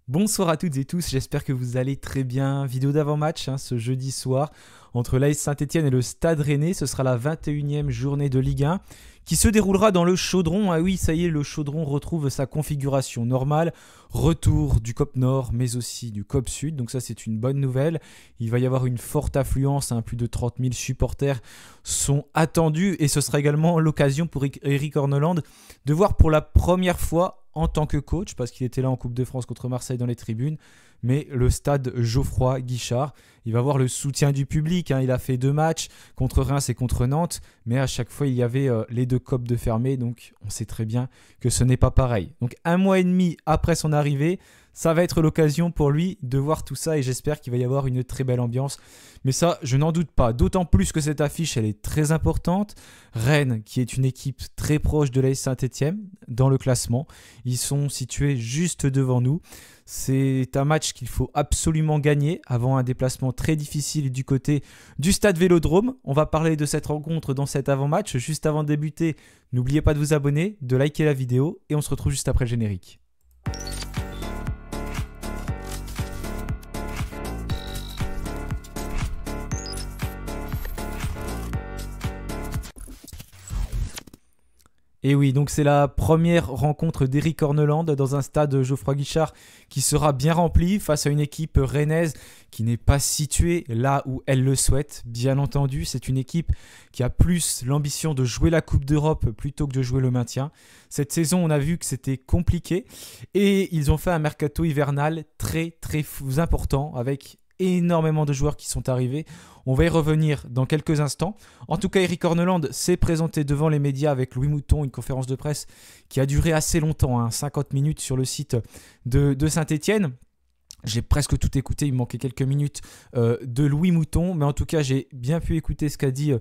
Bonsoir à toutes et tous, j'espère que vous allez très bien. Vidéo d'avant-match ce jeudi soir entre l'AS Saint-Etienne et le Stade Rennais. Ce sera la 21e journée de Ligue 1 qui se déroulera dans le Chaudron. Ah oui, ça y est, le Chaudron retrouve sa configuration normale. Retour du COP Nord mais aussi du COP Sud, donc ça c'est une bonne nouvelle. Il va y avoir une forte affluence, plus de 30 000 supporters sont attendus et ce sera également l'occasion pour Eric Orneland de voir pour la première fois en tant que coach, parce qu'il était là en Coupe de France contre Marseille dans les tribunes, mais le stade Geoffroy Guichard. Il va avoir le soutien du public, il a fait 2 matchs contre Reims et contre Nantes, mais à chaque fois il y avait les 2 copes de fermés, donc on sait très bien que ce n'est pas pareil. Donc 1 mois et demi après son arrivée, ça va être l'occasion pour lui de voir tout ça et j'espère qu'il va y avoir une très belle ambiance. Mais ça, je n'en doute pas, d'autant plus que cette affiche, elle est très importante. Rennes, qui est une équipe très proche de l'AS Saint-Etienne dans le classement, ils sont situés juste devant nous. C'est un match qu'il faut absolument gagner avant un déplacement très difficile du côté du stade Vélodrome. On va parler de cette rencontre dans cet avant-match. Juste avant de débuter, n'oubliez pas de vous abonner, de liker la vidéo et on se retrouve juste après le générique. Et oui, donc c'est la première rencontre d'Eric Orneland dans un stade Geoffroy Guichard qui sera bien rempli face à une équipe rennaise qui n'est pas située là où elle le souhaite. Bien entendu, c'est une équipe qui a plus l'ambition de jouer la Coupe d'Europe plutôt que de jouer le maintien. Cette saison, on a vu que c'était compliqué et ils ont fait un mercato hivernal très important avec énormément de joueurs qui sont arrivés. On va y revenir dans quelques instants. En tout cas, Eric Orneland s'est présenté devant les médias avec Louis Mouton, une conférence de presse qui a duré assez longtemps, 50 minutes sur le site de Saint-Etienne. J'ai presque tout écouté, il me manquait quelques minutes de Louis Mouton, mais en tout cas, j'ai bien pu écouter ce qu'a dit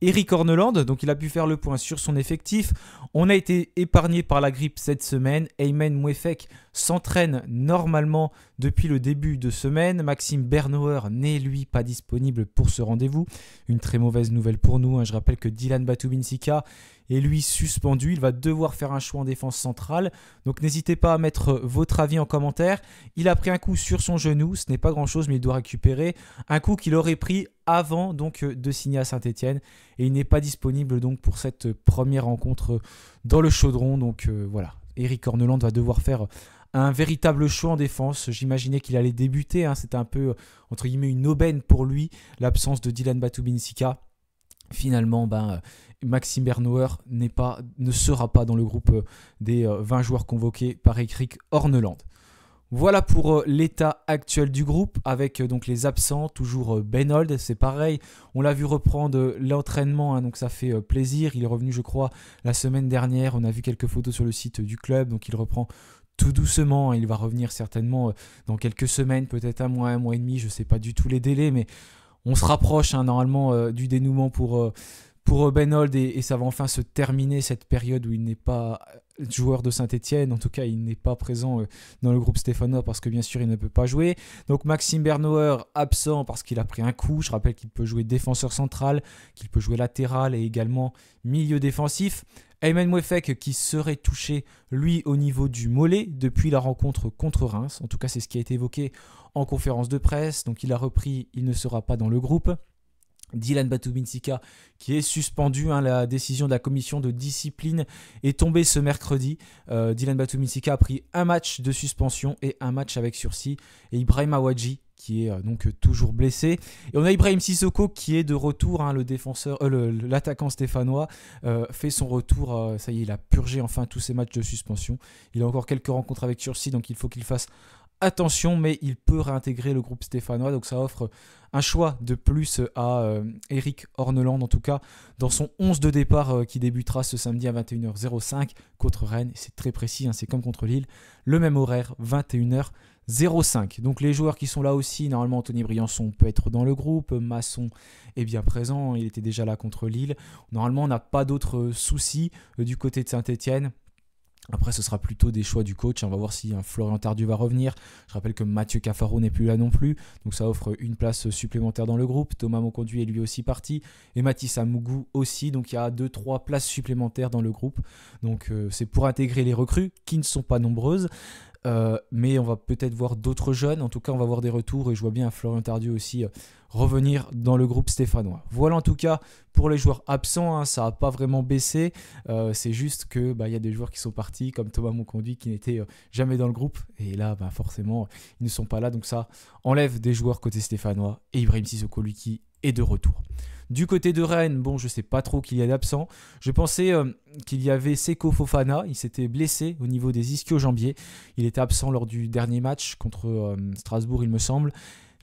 Eric Orneland, donc il a pu faire le point sur son effectif. On a été épargné par la grippe cette semaine. Aymen Mouefek s'entraîne normalement depuis le début de semaine. Maxime Bernauer n'est lui pas disponible pour ce rendez-vous. Une très mauvaise nouvelle pour nous. Je rappelle que Dylan Batoum-Binsika est lui suspendu. Il va devoir faire un choix en défense centrale. Donc n'hésitez pas à mettre votre avis en commentaire. Il a pris un coup sur son genou. Ce n'est pas grand-chose, mais il doit récupérer. Un coup qu'il aurait pris avant donc de signer à Saint-Etienne. Et il n'est pas disponible donc pour cette première rencontre dans le Chaudron. Donc voilà, Eric Orneland va devoir faire un véritable choix en défense. J'imaginais qu'il allait débuter. C'était un peu, entre guillemets, une aubaine pour lui, l'absence de Dylan Batoum-Binsika. Finalement, Maxime Bernauer ne sera pas dans le groupe des 20 joueurs convoqués par Eric Orneland. Voilà pour l'état actuel du groupe avec donc les absents, toujours Benold, c'est pareil, on l'a vu reprendre l'entraînement, donc ça fait plaisir, il est revenu je crois la semaine dernière, on a vu quelques photos sur le site du club, donc il reprend tout doucement, il va revenir certainement dans quelques semaines, peut-être un mois et demi, je ne sais pas du tout les délais, mais on se rapproche normalement du dénouement pour Benold et ça va enfin se terminer cette période où il n'est pas joueur de Saint-Etienne, en tout cas il n'est pas présent dans le groupe stéphanois parce que bien sûr il ne peut pas jouer. Donc Maxime Bernauer absent parce qu'il a pris un coup, je rappelle qu'il peut jouer défenseur central, qu'il peut jouer latéral et également milieu défensif. Aymen Mouefek qui serait touché lui au niveau du mollet depuis la rencontre contre Reims, en tout cas c'est ce qui a été évoqué en conférence de presse, donc il a repris, il ne sera pas dans le groupe. Dylan Batoum-Binsika qui est suspendu, la décision de la commission de discipline est tombée ce mercredi. Dylan Batoum-Binsika a pris un match de suspension et un match avec sursis. Et Ibrahim Awadji qui est donc toujours blessé. Et on a Ibrahim Sissoko qui est de retour, le défenseur, l'attaquant stéphanois fait son retour. Ça y est, il a purgé enfin tous ses matchs de suspension. Il a encore quelques rencontres avec sursis, donc il faut qu'il fasse attention, mais il peut réintégrer le groupe stéphanois, donc ça offre un choix de plus à Eric Orneland, en tout cas dans son 11 de départ qui débutera ce samedi à 21h05 contre Rennes. C'est très précis, c'est comme contre Lille, le même horaire, 21h05. Donc les joueurs qui sont là aussi, normalement Anthony Briançon peut être dans le groupe, Masson est bien présent, il était déjà là contre Lille. Normalement on n'a pas d'autres soucis du côté de Saint-Etienne. Après, ce sera plutôt des choix du coach. On va voir si Florian Tardieu va revenir. Je rappelle que Mathieu Cafaro n'est plus là non plus. Donc ça offre une place supplémentaire dans le groupe. Thomas Monconduit est lui aussi parti. Et Mathis Amougou aussi. Donc il y a 2-3 places supplémentaires dans le groupe. Donc c'est pour intégrer les recrues qui ne sont pas nombreuses. Mais on va peut-être voir d'autres jeunes. En tout cas, on va voir des retours et je vois bien Florian Tardieu aussi revenir dans le groupe stéphanois. Voilà en tout cas pour les joueurs absents, hein, ça n'a pas vraiment baissé. C'est juste que y a des joueurs qui sont partis, comme Thomas Monconduit qui n'était jamais dans le groupe. Et là, forcément, ils ne sont pas là. Donc ça enlève des joueurs côté stéphanois. Et Ibrahim Sissoko, lui, qui est de retour. Du côté de Rennes, je ne sais pas trop qu'il y a d'absents. Je pensais qu'il y avait Seko Fofana. Il s'était blessé au niveau des ischio-jambiers. Il était absent lors du dernier match contre Strasbourg, il me semble.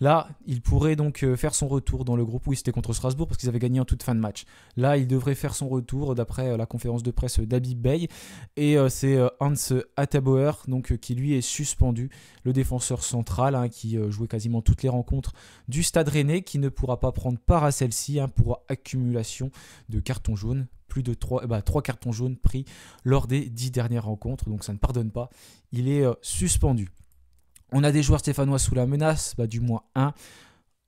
Là, il pourrait donc faire son retour dans le groupe. Oui, c'était contre Strasbourg parce qu'ils avaient gagné en toute fin de match. Là, il devrait faire son retour d'après la conférence de presse d'Habib Bey. Et c'est Hans Attabauer qui lui est suspendu, le défenseur central qui jouait quasiment toutes les rencontres du Stade Rennais, qui ne pourra pas prendre part à celle-ci pour accumulation de cartons jaunes. Plus de 3 cartons jaunes pris lors des 10 dernières rencontres. Donc ça ne pardonne pas. Il est suspendu. On a des joueurs stéphanois sous la menace, du moins un,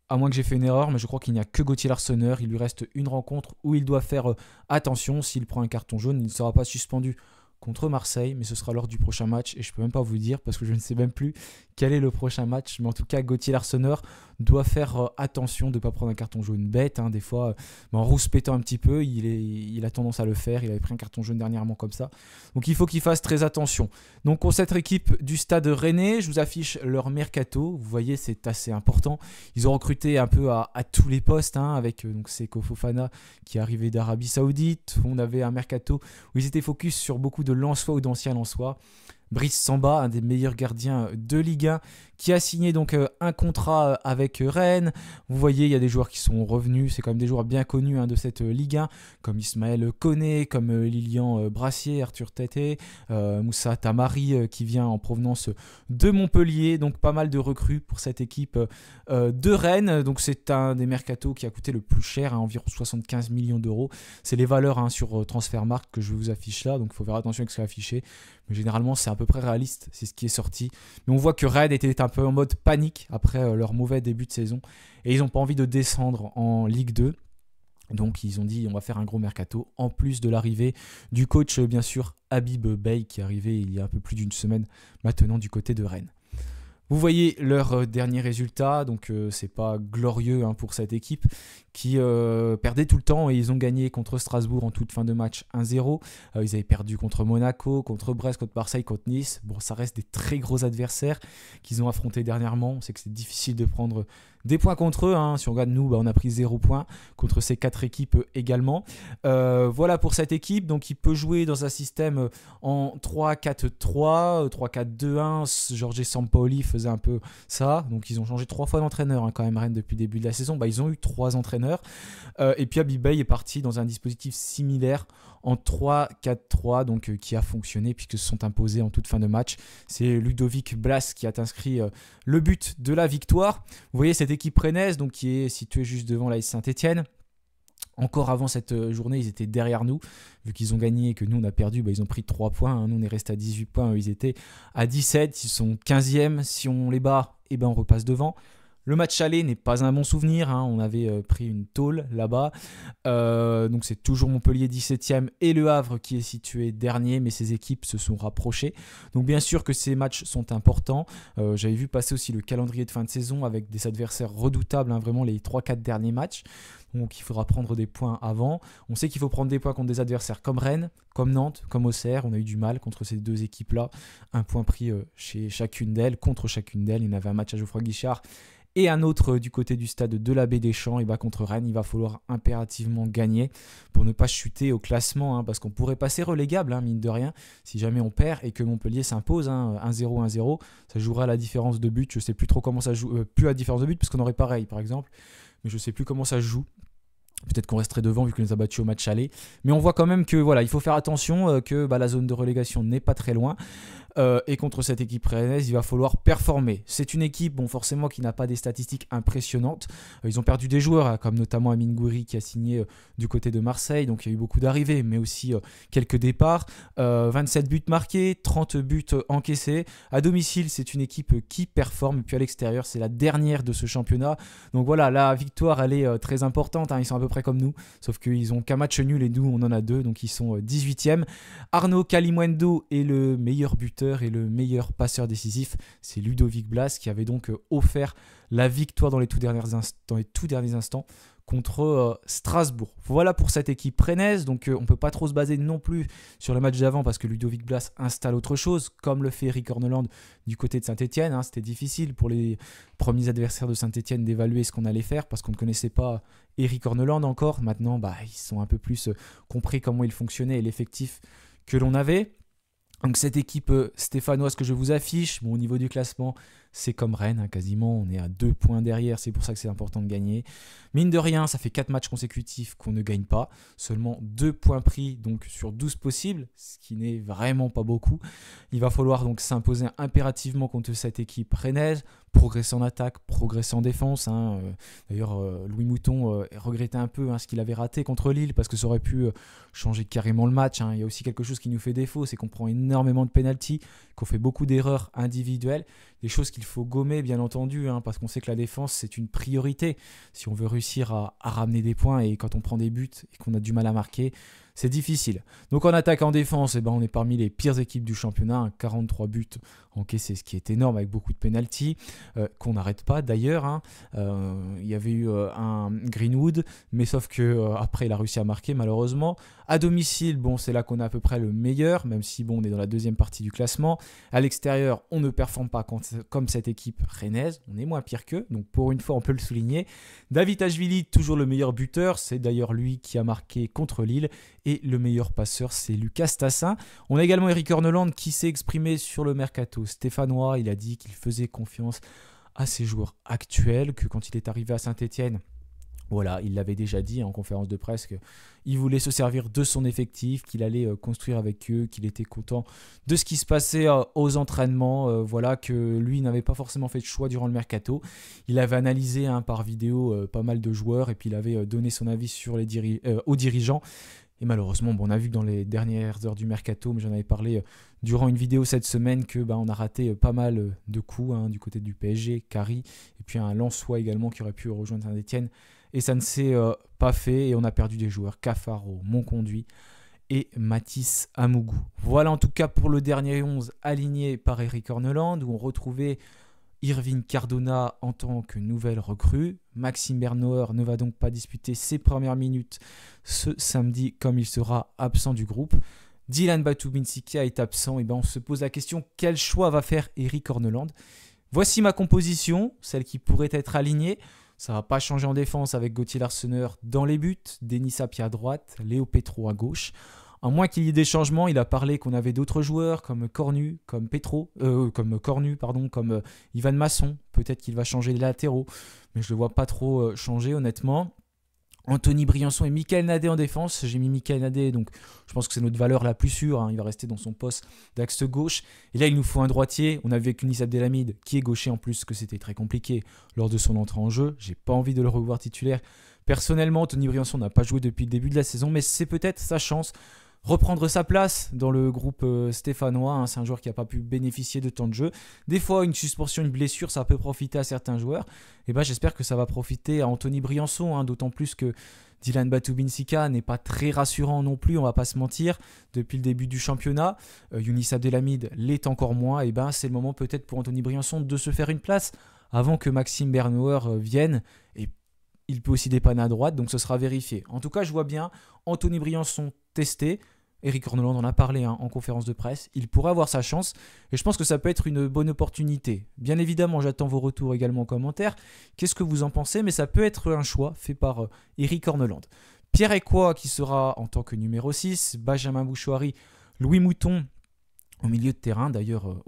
à moins que j'ai fait une erreur, mais je crois qu'il n'y a que Gauthier Larsonneur. Il lui reste une rencontre où il doit faire attention. S'il prend un carton jaune, il ne sera pas suspendu contre Marseille, mais ce sera lors du prochain match et je ne peux même pas vous dire parce que je ne sais même plus quel est le prochain match, mais en tout cas Gauthier Larsonneur doit faire attention de ne pas prendre un carton jaune bête, des fois en rouspétant un petit peu, il a tendance à le faire, il avait pris un carton jaune dernièrement comme ça, donc il faut qu'il fasse très attention. Donc pour cette équipe du Stade Rennais, je vous affiche leur mercato, vous voyez c'est assez important, ils ont recruté un peu à tous les postes, avec Seko Fofana qui est arrivé d'Arabie Saoudite, on avait un mercato où ils étaient focus sur beaucoup de Lensois ou d'anciens Lensois. Brice Samba, un des meilleurs gardiens de Ligue 1, qui a signé donc un contrat avec Rennes. Vous voyez, il y a des joueurs qui sont revenus, c'est quand même des joueurs bien connus de cette Ligue 1, comme Ismaël Koné, comme Lilian Brassier, Arthur Tété, Moussa Tamari qui vient en provenance de Montpellier. Donc pas mal de recrues pour cette équipe de Rennes. Donc c'est un des mercatos qui a coûté le plus cher, environ 75 millions d'euros. C'est les valeurs sur Transfermarkt que je vous affiche là, donc il faut faire attention avec ce qui est affiché. Mais généralement, c'est à peu près réaliste, c'est ce qui est sorti. Mais on voit que Rennes était un peu en mode panique après leur mauvais début de saison. Et ils n'ont pas envie de descendre en Ligue 2. Donc ils ont dit on va faire un gros mercato, en plus de l'arrivée du coach, bien sûr, Habib Bey, qui est arrivé il y a un peu plus d'une semaine maintenant du côté de Rennes. Vous voyez leurs derniers résultats, donc c'est pas glorieux pour cette équipe qui perdait tout le temps et ils ont gagné contre Strasbourg en toute fin de match 1-0. Ils avaient perdu contre Monaco, contre Brest, contre Marseille, contre Nice. Bon, ça reste des très gros adversaires qu'ils ont affrontés dernièrement. On sait que c'est difficile de prendre des points contre eux. Si on regarde nous, on a pris 0 points contre ces 4 équipes également. Voilà pour cette équipe. Donc il peut jouer dans un système en 3-4-3, 3-4-2-1. Jorge Sampaoli faisait un peu ça. Donc ils ont changé 3 fois d'entraîneur quand même Rennes depuis le début de la saison. Ils ont eu 3 entraîneurs. Et puis Habib Bey est parti dans un dispositif similaire en 3-4-3, donc qui a fonctionné puisque se sont imposés en toute fin de match. C'est Ludovic Blas qui a inscrit le but de la victoire. Vous voyez cette équipe rennaise donc, qui est située juste devant l'AS Saint-Etienne. Encore avant cette journée, ils étaient derrière nous. Vu qu'ils ont gagné et que nous, on a perdu, ils ont pris 3 points. Nous, on est resté à 18 points. Eux, ils étaient à 17. Ils sont 15e. Si on les bat, on repasse devant. Le match aller n'est pas un bon souvenir, on avait pris une tôle là-bas, donc c'est toujours Montpellier 17e et Le Havre qui est situé dernier, mais ces équipes se sont rapprochées. Donc bien sûr que ces matchs sont importants, j'avais vu passer aussi le calendrier de fin de saison avec des adversaires redoutables, vraiment les 3-4 derniers matchs. Donc il faudra prendre des points avant. On sait qu'il faut prendre des points contre des adversaires comme Rennes, comme Nantes, comme Auxerre. On a eu du mal contre ces 2 équipes-là. Un point pris chez chacune d'elles, contre chacune d'elles. Il y en avait un match à Geoffroy Guichard et un autre du côté du stade de l'Abbé des Champs. Et contre Rennes, il va falloir impérativement gagner pour ne pas chuter au classement, parce qu'on pourrait passer relégable, mine de rien, si jamais on perd et que Montpellier s'impose, 1-0, 1-0, ça jouera à la différence de but. Je ne sais plus trop comment ça joue, plus à la différence de but, parce qu'on aurait pareil par exemple, mais je ne sais plus comment ça se joue. Peut-être qu'on resterait devant vu qu'on les a battus au match aller. Mais on voit quand même que il faut faire attention, que la zone de relégation n'est pas très loin. Et contre cette équipe rennaise, il va falloir performer. C'est une équipe, forcément, qui n'a pas des statistiques impressionnantes. Ils ont perdu des joueurs, comme notamment Amine Gouiri qui a signé du côté de Marseille. Donc il y a eu beaucoup d'arrivées, mais aussi quelques départs. 27 buts marqués, 30 buts encaissés. À domicile, c'est une équipe qui performe. Et puis à l'extérieur, c'est la dernière de ce championnat. Donc voilà, la victoire, elle est très importante. Ils sont à peu près comme nous, sauf qu'ils n'ont qu'un match nul et nous, on en a 2. Donc ils sont 18e. Arnaud Kalimuendo est le meilleur buteur buteur et le meilleur passeur décisif, c'est Ludovic Blas qui avait donc offert la victoire dans les tout derniers instants contre Strasbourg. Voilà pour cette équipe rennaise, donc on ne peut pas trop se baser non plus sur le match d'avant parce que Ludovic Blas installe autre chose, comme le fait Eric Horneland du côté de Saint-Etienne. Hein. C'était difficile pour les premiers adversaires de Saint-Etienne d'évaluer ce qu'on allait faire parce qu'on ne connaissait pas Eric Horneland encore. Maintenant, ils sont un peu plus compris comment il fonctionnait et l'effectif que l'on avait. Donc cette équipe stéphanoise que je vous affiche, au niveau du classement, c'est comme Rennes, hein, quasiment, on est à 2 points derrière, c'est pour ça que c'est important de gagner. Mine de rien, ça fait 4 matchs consécutifs qu'on ne gagne pas, seulement 2 points pris donc sur 12 possibles, ce qui n'est vraiment pas beaucoup. Il va falloir donc s'imposer impérativement contre cette équipe rennaise, progresser en attaque, progresser en défense. Hein. D'ailleurs, Louis Mouton regrettait un peu ce qu'il avait raté contre Lille parce que ça aurait pu changer carrément le match. Hein. Il y a aussi quelque chose qui nous fait défaut, c'est qu'on prend énormément de pénaltys, qu'on fait beaucoup d'erreurs individuelles, des choses qu'il faut gommer bien entendu, parce qu'on sait que la défense c'est une priorité si on veut réussir à ramener des points, et quand on prend des buts et qu'on a du mal à marquer, c'est difficile. Donc en attaque, en défense, on est parmi les pires équipes du championnat, 43 buts encaissés, ce qui est énorme avec beaucoup de pénaltys, qu'on n'arrête pas d'ailleurs. Il y avait eu un Greenwood, mais sauf que après il a réussi à marquer malheureusement. À domicile, c'est là qu'on a à peu près le meilleur, même si on est dans la deuxième partie du classement. À l'extérieur, on ne performe pas comme cette équipe rennaise, on est moins pire qu'eux, donc pour une fois on peut le souligner. Davitashvili, toujours le meilleur buteur, c'est d'ailleurs lui qui a marqué contre Lille, et le meilleur passeur c'est Lucas Tassin. On a également Eric Horneland qui s'est exprimé sur le mercato stéphanois, il a dit qu'il faisait confiance à ses joueurs actuels, que quand il est arrivé à Saint-Etienne, voilà, il l'avait déjà dit en conférence de presse qu'il voulait se servir de son effectif, qu'il allait construire avec eux, qu'il était content de ce qui se passait aux entraînements, voilà, que lui n'avait pas forcément fait de choix durant le mercato. Il avait analysé par vidéo pas mal de joueurs et puis il avait donné son avis sur aux dirigeants. Et malheureusement, on a vu que dans les dernières heures du mercato, mais j'en avais parlé durant une vidéo cette semaine, que on a raté pas mal de coups du côté du PSG, Carry, et puis un Lensois également qui aurait pu rejoindre Saint-Etienne. Et ça ne s'est pas fait et on a perdu des joueurs, Cafaro, Monconduit et Mathis Amougou. Voilà en tout cas pour le dernier 11 aligné par Eric Horneland, où on retrouvait Irving Cardona en tant que nouvelle recrue. Maxime Bernauer ne va donc pas disputer ses premières minutes ce samedi comme il sera absent du groupe. Dylan Batubinsika est absent, et on se pose la question, quel choix va faire Eric Horneland? Voici ma composition, celle qui pourrait être alignée. Ça ne va pas changer en défense avec Gauthier Larseneur dans les buts, Denis Sapie à droite, Léo Petro à gauche. À moins qu'il y ait des changements, il a parlé qu'on avait d'autres joueurs comme Cornu, comme Ivan Masson. Peut-être qu'il va changer les latéraux, mais je ne le vois pas trop changer honnêtement. Anthony Briançon et Michael Nadé en défense. J'ai mis Michael Nadé, donc je pense que c'est notre valeur la plus sûre. Il va rester dans son poste d'axe gauche. Et là, il nous faut un droitier. On a vu avec Younis Abdelhamid, qui est gaucher en plus, que c'était très compliqué lors de son entrée en jeu. J'ai pas envie de le revoir titulaire. Personnellement, Anthony Briançon n'a pas joué depuis le début de la saison, mais c'est peut-être sa chance. Reprendre sa place dans le groupe stéphanois, c'est un joueur qui n'a pas pu bénéficier de temps de jeu. Des fois, une suspension, une blessure, ça peut profiter à certains joueurs. Et j'espère que ça va profiter à Anthony Briançon, d'autant plus que Dylan Batubinsika n'est pas très rassurant non plus, on va pas se mentir, depuis le début du championnat. Younis Abdelhamid l'est encore moins, et c'est le moment peut-être pour Anthony Briançon de se faire une place avant que Maxime Bernauer vienne. Et il peut aussi dépanner à droite, donc ce sera vérifié. En tout cas, je vois bien Anthony Briançon testé. Eric Horneland en a parlé en conférence de presse. Il pourrait avoir sa chance et je pense que ça peut être une bonne opportunité. Bien évidemment, j'attends vos retours également en commentaire. Qu'est-ce que vous en pensez? Mais ça peut être un choix fait par Eric Horneland. Pierre Ecoua qui sera en tant que numéro 6. Benjamin Bouchouari, Louis Mouton au milieu de terrain. D'ailleurs,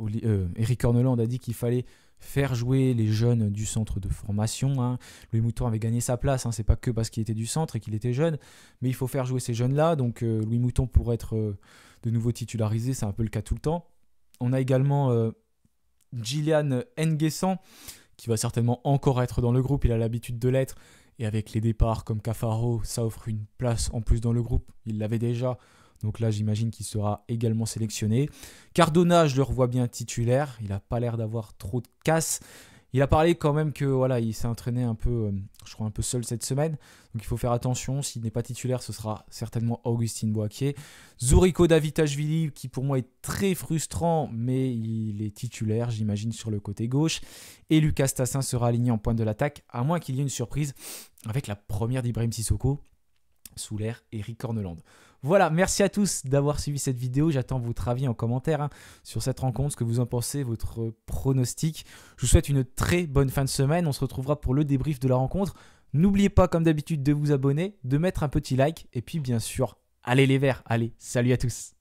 Eric Horneland a dit qu'il fallait faire jouer les jeunes du centre de formation. Louis Mouton avait gagné sa place, c'est pas que parce qu'il était du centre et qu'il était jeune, mais il faut faire jouer ces jeunes-là. Donc Louis Mouton pourrait être de nouveau titularisé, c'est un peu le cas tout le temps. On a également Gillian Nguessan, qui va certainement encore être dans le groupe, il a l'habitude de l'être, et avec les départs comme Cafaro, ça offre une place en plus dans le groupe, il l'avait déjà. Donc là, j'imagine qu'il sera également sélectionné. Cardona, je le revois bien titulaire. Il n'a pas l'air d'avoir trop de casse. Il a parlé quand même que voilà, il s'est entraîné un peu, je crois un peu seul cette semaine. Donc il faut faire attention. S'il n'est pas titulaire, ce sera certainement Augustin Boaké. Zuriko Davitashvili, qui pour moi est très frustrant, mais il est titulaire, j'imagine, sur le côté gauche. Et Lucas Tassin sera aligné en pointe de l'attaque, à moins qu'il y ait une surprise avec la première d'Ibrahim Sissoko sous l'air Eric Corneland. Voilà, merci à tous d'avoir suivi cette vidéo. J'attends votre avis en commentaire sur cette rencontre, ce que vous en pensez, votre pronostic. Je vous souhaite une très bonne fin de semaine. On se retrouvera pour le débrief de la rencontre. N'oubliez pas, comme d'habitude, de vous abonner, de mettre un petit like. Et puis, bien sûr, allez les Verts. Allez, salut à tous.